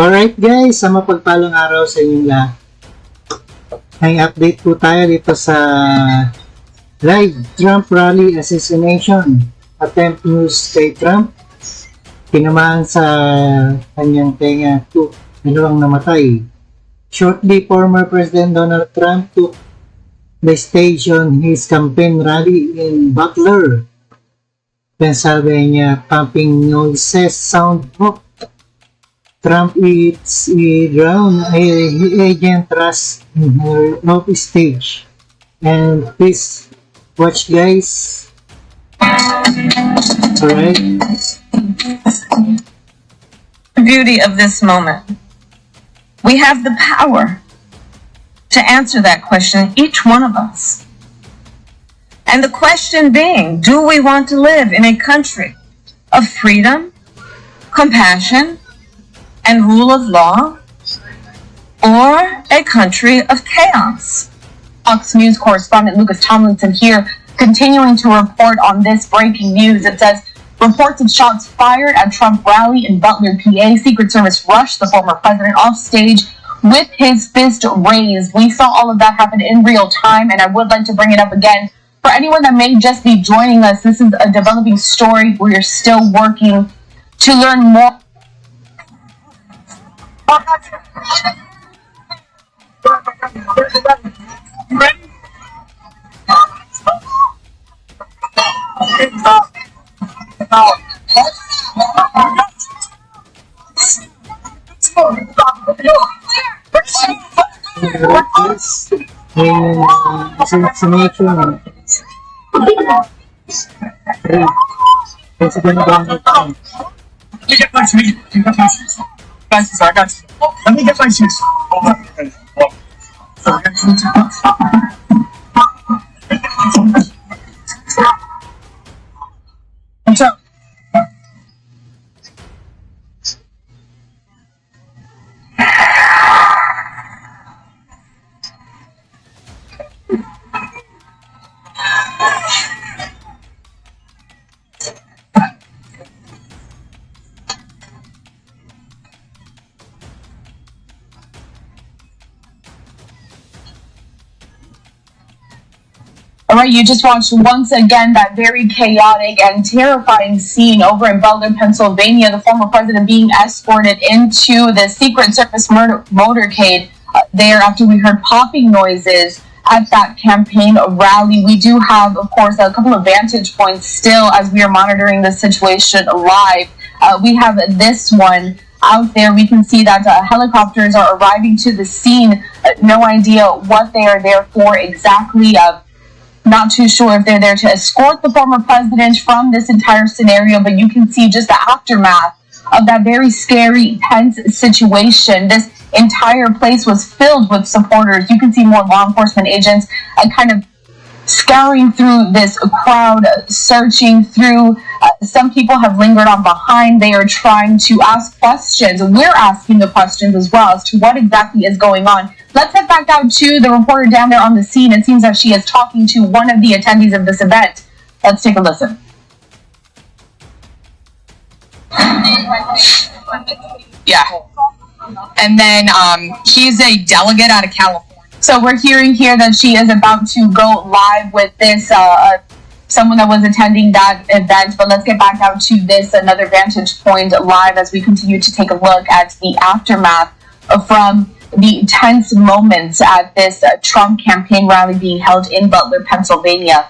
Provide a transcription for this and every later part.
Alright guys, sa mapagpalang araw sa inyong lahat. May update po tayo dito sa live Trump rally assassination attempt news kay Trump. Tinamaan sa kanyang tenga 2 ang namatay. Shortly, former President Donald Trump took the stage on his campaign rally in Butler, Pennsylvania. Pumping noises sound off. Trump is drowned agent rush off stage. And please watch guys. Alright. The beauty of this moment. We have the power to answer that question, each one of us. And the question being, do we want to live in a country of freedom, compassion, and rule of law, or a country of chaos? Fox News correspondent Lucas Tomlinson here, continuing to report on this breaking news. It says, reports of shots fired at Trump rally in Butler, PA. Secret Service rushed the former president off stage with his fist raised. We saw all of that happen in real time, and I would like to bring it up again. For anyone that may just be joining us, this is a developing story. We are still working to learn more. Assassination. President Donald Trump. Let me get my shoes. I got you. Let me get my shoes. What's up? All right, you just watched once again that very chaotic and terrifying scene over in Butler, Pennsylvania. The former president being escorted into the Secret Service motorcade there after we heard popping noises at that campaign rally. We do have, of course, a couple of vantage points still as we are monitoring the situation live. We have this one out there. We can see that helicopters are arriving to the scene. No idea what they are there for exactly. Not too sure if they're there to escort the former president from this entire scenario, but you can see just the aftermath of that very scary, tense situation. This entire place was filled with supporters. You can see more law enforcement agents kind of scouring through this crowd, searching through. Some people have lingered on behind. They are trying to ask questions. We're asking the questions as well as to what exactly is going on. Let's head back out to the reporter down there on the scene. It seems that she is talking to one of the attendees of this event. Let's take a listen. Yeah. And then he's a delegate out of California. So we're hearing here that she is about to go live with this, someone that was attending that event. But let's get back out to this, another vantage point live as we continue to take a look at the aftermath from the tense moments at this Trump campaign rally being held in Butler, Pennsylvania.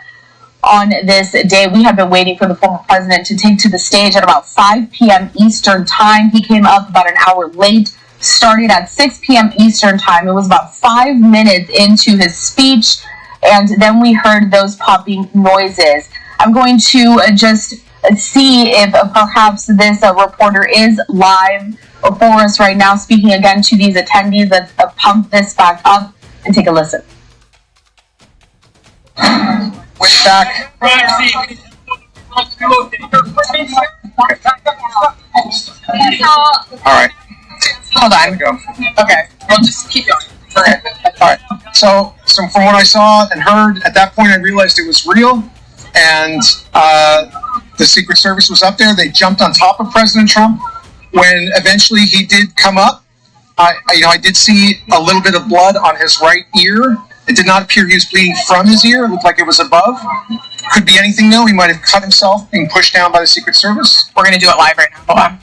On this day, we have been waiting for the former president to take to the stage at about 5 p.m. Eastern time. He came up about an hour late, started at 6 p.m. Eastern time. It was about 5 minutes into his speech, and then we heard those popping noises. I'm going to just see if perhaps this reporter is live for us right now, speaking again to these attendees. Let's pump this back up and take a listen. We're back. All right. Hold on. Go. Okay. We'll just keep going. Okay. All right. So from what I saw and heard, at that point I realized it was real, and the Secret Service was up there. They jumped on top of President Trump. when eventually he did come up, I did see a little bit of blood on his right ear. It did not appear he was bleeding from his ear. It looked like it was above. Could be anything, though. He might have cut himself being pushed down by the Secret Service. We're going to do it live right now. Hold on.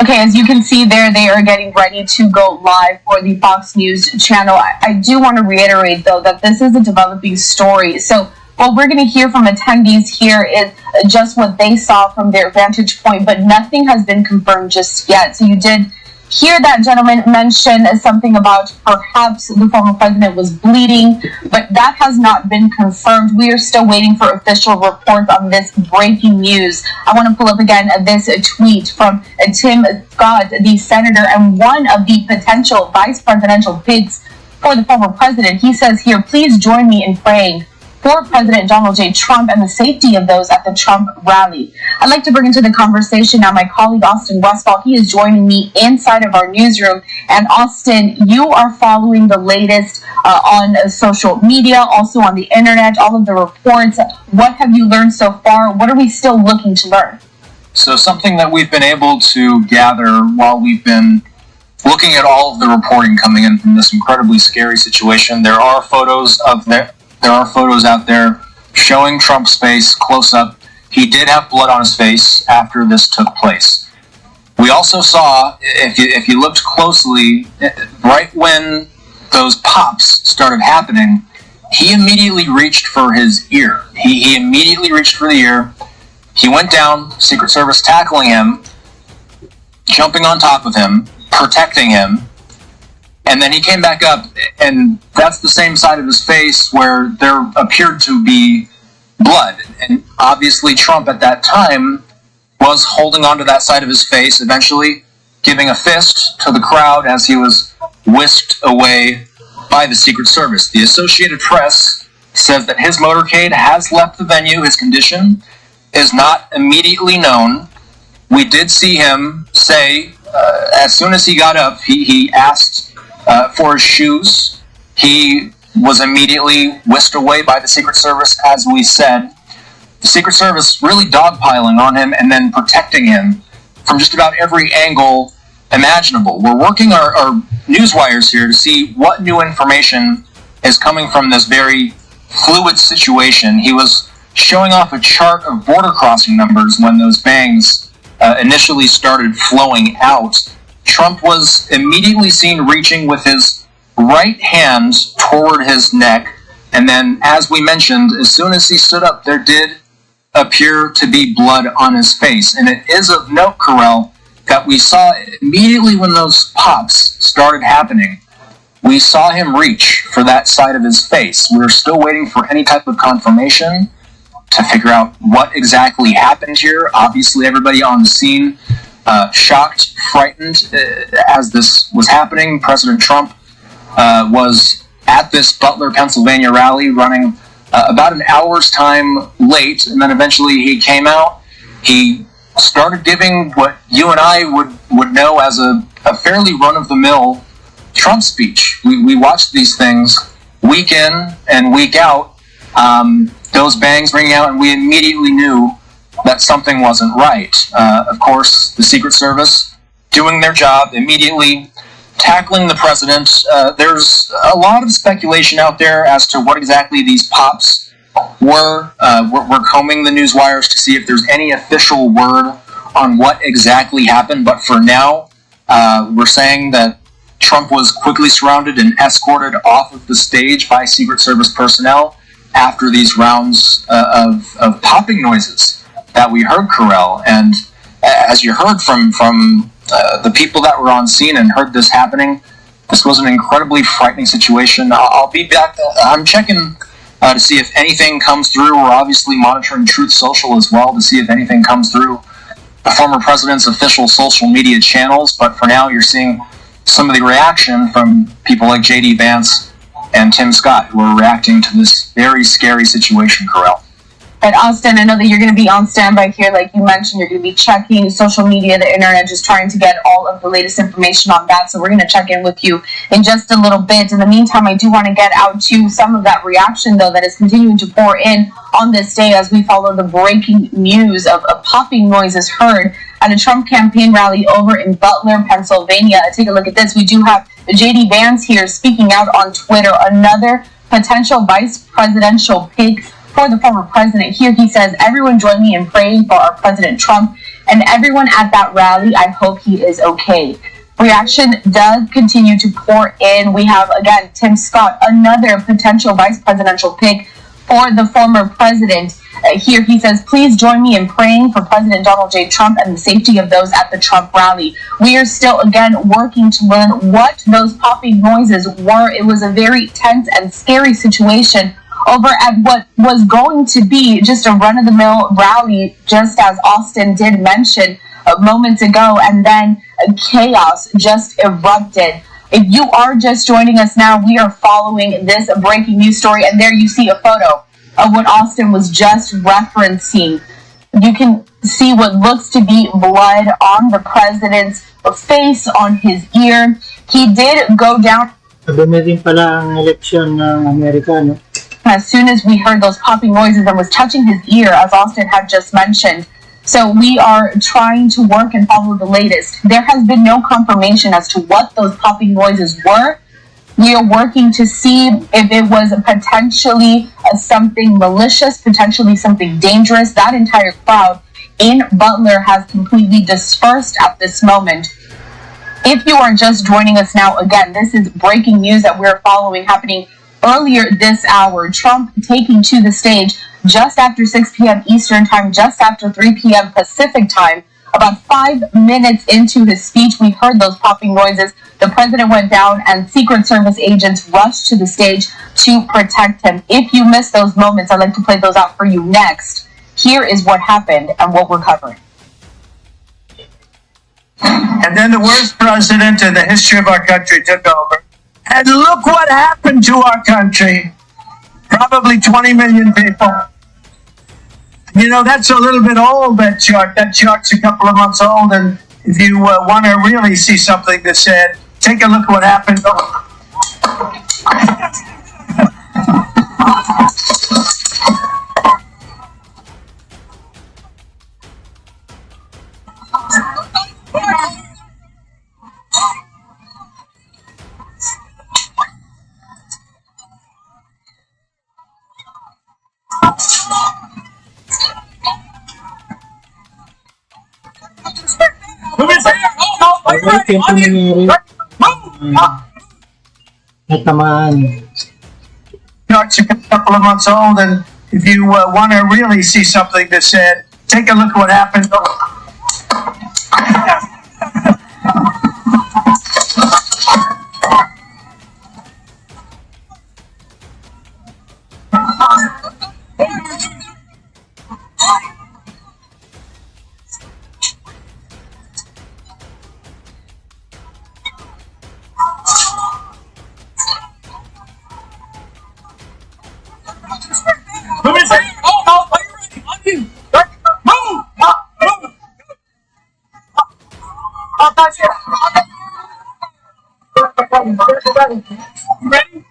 Okay, as you can see there, they are getting ready to go live for the Fox News channel. I do want to reiterate, though, that this is a developing story. So what we're going to hear from attendees here is just what they saw from their vantage point, but nothing has been confirmed just yet. So you did hear that gentleman mention something about perhaps the former president was bleeding, but that has not been confirmed. We are still waiting for official reports on this breaking news. I want to pull up again this tweet from Tim Scott, the senator and one of the potential vice presidential bids for the former president. He says here, please join me in praying for President Donald J. Trump and the safety of those at the Trump rally. I'd like to bring into the conversation now my colleague Austin Westfall. He is joining me inside of our newsroom. And Austin, you are following the latest on social media, also on the internet, all of the reports. What have you learned so far? What are we still looking to learn? So something that we've been able to gather while we've been looking at all of the reporting coming in from this incredibly scary situation, there are photos out there showing Trump's face close up. He did have blood on his face after this took place. We also saw, if you looked closely, right when those pops started happening, he immediately reached for his ear. He immediately reached for the ear. He went down, Secret Service tackling him, jumping on top of him, protecting him, and then he came back up, and that's the same side of his face where there appeared to be blood. And obviously Trump at that time was holding onto that side of his face, eventually giving a fist to the crowd as he was whisked away by the Secret Service. The Associated Press says that his motorcade has left the venue. His condition is not immediately known. We did see him say, as soon as he got up, he asked for his shoes. He was immediately whisked away by the Secret Service, as we said. The Secret Service really dogpiling on him and then protecting him from just about every angle imaginable. We're working our news wires here to see what new information is coming from this very fluid situation. He was showing off a chart of border crossing numbers when those bangs initially started flowing out. Trump was immediately seen reaching with his right hand toward his neck, and then, as we mentioned, as soon as he stood up, there did appear to be blood on his face. And it is of note, Carell, that we saw immediately when those pops started happening, we saw him reach for that side of his face. We're still waiting for any type of confirmation to figure out what exactly happened here. Obviously, everybody on the scene shocked, frightened as this was happening. President Trump was at this Butler, Pennsylvania rally running about an hour's time late, and then eventually he came out. He started giving what you and I would know as a fairly run-of-the-mill Trump speech. We watched these things week in and week out, those bangs ringing out, and we immediately knew that something wasn't right. Of course, the Secret Service doing their job, immediately tackling the president. There's a lot of speculation out there as to what exactly these pops were. We're combing the news wires to see if there's any official word on what exactly happened, but for now, we're saying that Trump was quickly surrounded and escorted off of the stage by Secret Service personnel after these rounds of popping noises that we heard, Carell. And as you heard from the people that were on scene and heard this happening, this was an incredibly frightening situation. I'll be back. I'm checking to see if anything comes through. We're obviously monitoring Truth Social as well to see if anything comes through the former president's official social media channels. But for now, you're seeing some of the reaction from people like J.D. Vance and Tim Scott, who are reacting to this very scary situation, Carell. But Austin, I know that you're going to be on standby here. Like you mentioned, you're going to be checking social media, the internet, just trying to get all of the latest information on that. So we're going to check in with you in just a little bit. In the meantime, I do want to get out to some of that reaction, though, that is continuing to pour in on this day as we follow the breaking news of popping noises heard at a Trump campaign rally over in Butler, Pennsylvania. Take a look at this. We do have JD Vance here speaking out on Twitter, another potential vice presidential pick for the former president. Here he says, everyone join me in praying for our President Trump and everyone at that rally. I hope he is okay. Reaction does continue to pour in. We have, again, Tim Scott, another potential vice presidential pick for the former president. Here he says, please join me in praying for President Donald J. Trump and the safety of those at the Trump rally. We are still, again, working to learn what those popping noises were. It was a very tense and scary situation over at what was going to be just a run-of-the-mill rally, just as Austin did mention moments ago, and then chaos just erupted. If you are just joining us now, we are following this breaking news story, and there you see a photo of what Austin was just referencing. You can see what looks to be blood on the president's face, on his ear. He did go down. Dumating pala ang eleksyon ng Amerika, no? As soon as we heard those popping noises and was touching his ear, as Austin had just mentioned. So we are trying to work and follow the latest. There has been no confirmation as to what those popping noises were. We are working to see if it was potentially something malicious, potentially something dangerous. That entire crowd in Butler has completely dispersed at this moment. If you are just joining us now, again, this is breaking news that we're following happening earlier this hour. Trump taking to the stage just after 6 p.m. Eastern time, just after 3 p.m. Pacific time. About 5 minutes into his speech, we heard those popping noises. The president went down and Secret Service agents rushed to the stage to protect him. If you missed those moments, I'd like to play those out for you next. Here is what happened and what we're covering. And then the worst president in the history of our country took over. And look what happened to our country. Probably 20 million people. You know, that's a little bit old, that chart. That chart's a couple of months old. And if you want to really see something that said, take a look what happened. Ay, tempo nangyari. Natamaan. Chart's a couple of months old, and if you want to really see something that said, take a look what happened. Ready?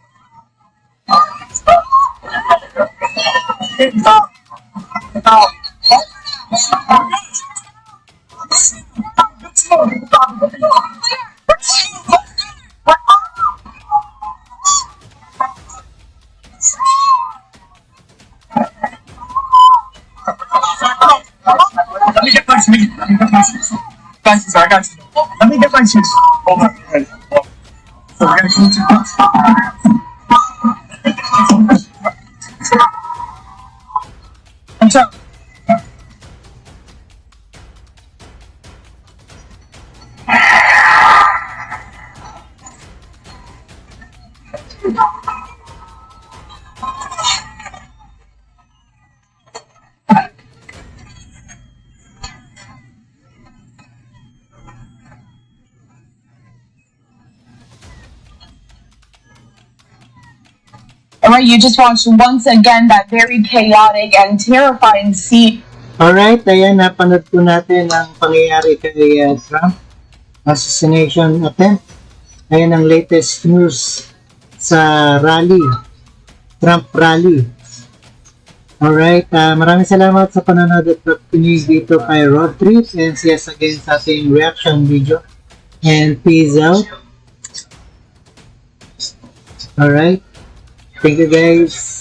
Let me get my shoes. I got you. Let me get my shoes. Hold on. So we're gonna go to What's up? Alright, you just watched once again that very chaotic and terrifying scene. Alright, ayan, napanood po natin ang pangyayari kay Trump. Assassination attempt. Ayan ang latest news sa rally. Trump rally. Alright, maraming salamat sa panonood at pakinig dito kay Road Trip, and see us again sa ating reaction video. And peace out. Alright. Thank you guys.